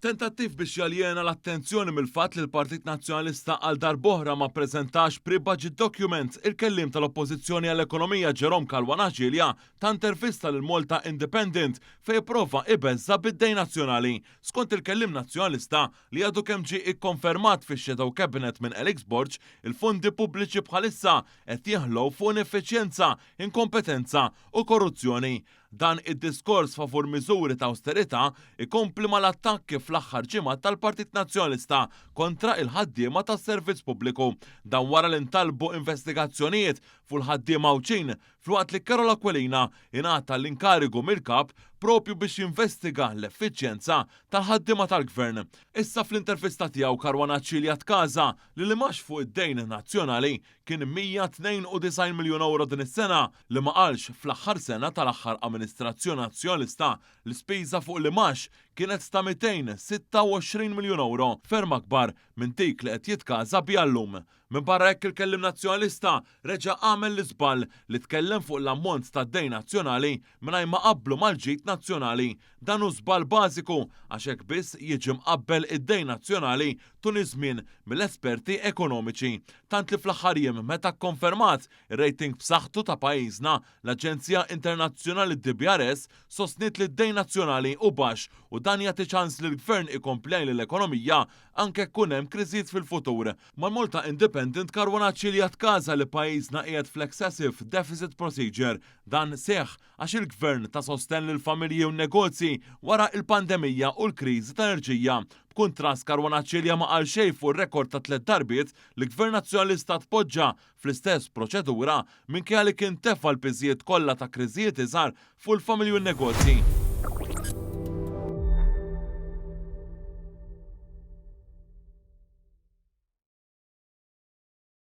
F'tentattiv biex jaljena l-attenzjoni mill-fatt li l-Partit Nazzjonalista għal darb'oħra ma ppreżentax pre-budget document, il-kellim tal-Oppożizzjoni għall-Ekonomija Jerome Calwan Aġilja ta' intervista lil Malta Independent fejn jipprova ibeżza bid-dejn nazzjonali. Skont il-kellim nazzjonalista li għadu kemm ġie ikkonfermat fix-Shadow Cabinet minn Alex Borg, il-fondi pubbliċi bħalissa qed jeħlow fuq ineffiċjenza, inkompetenza u korruzzjoni. Dan id-diskors favur miżuri ta' austerità ikompli mal-attakki fl-aħħar ġimgħa tal-Partit Nazzjonalista kontra il-ħaddiema tas-servizz pubbliku. Dan wara li ntalbu investigazzjonijiet fuq il-ħaddiema Awċin fl-waqt li Carola Aquilina ingħata l-inkarigu mill-kap propju biex jinvestiga l-effiċjenza tal-ħaddiema tal-Gvern. Issa fl-intervista tiegħu Calwan Aġilja tkaża li limax fuq id-dejn nazzjonali kien 192 miljun euro din is-sena li ma qalx fl-aħħar sena tal-aħħar amministrazzjoni nazzjonalista l-ispiża fuq limax kienet ta' 226 miljun euro, ferm akbar minn dik li qed jitkaża biha llum. Minn barra hekk il-kellim nazzjonalista reġa' għamel l-iżball li tkellem fuq l-ammont tad-dejn nazzjonali mingħajr ma qablu mal-ġid nazzjonali. Dan hu żball bażiku għax hekk biss jiġi mqabbel id-dejn nazzjonali tul iż-żmien mill-esperti ekonomiċi. Tant li fl-aħħar jiem meta kkonfermat ir-rating b'saħħtu ta' pajjiżna, l-Aġenzija Internazzjonali DBRS sostniet li d-dejn nazzjonali hu baxx u dan jagħti ċans li l-Gvern ikompli l-ekonomija anke jkun hemm kriżijiet fil-futur. Mal-Malta Independent Calwan Aġilja tkaża li pajjiżna qiegħed fl-excessive deficit procedure. Dan seħħ għax il-Gvern ta' sosten lil familji u negozji wara il-pandemija u l-kriżi ta' enerġija. B'kuntrast Calwan Aġilja ma qal xejn fuq ir-rekord ta' 3 darbiet li l-Gvern Nazzjonalista tpoġġa fl-istess proċedura minkejja li kien tefa' l-piżijiet kollha ta' kriżijiet iżgħar fuq il-familji u n-negozji.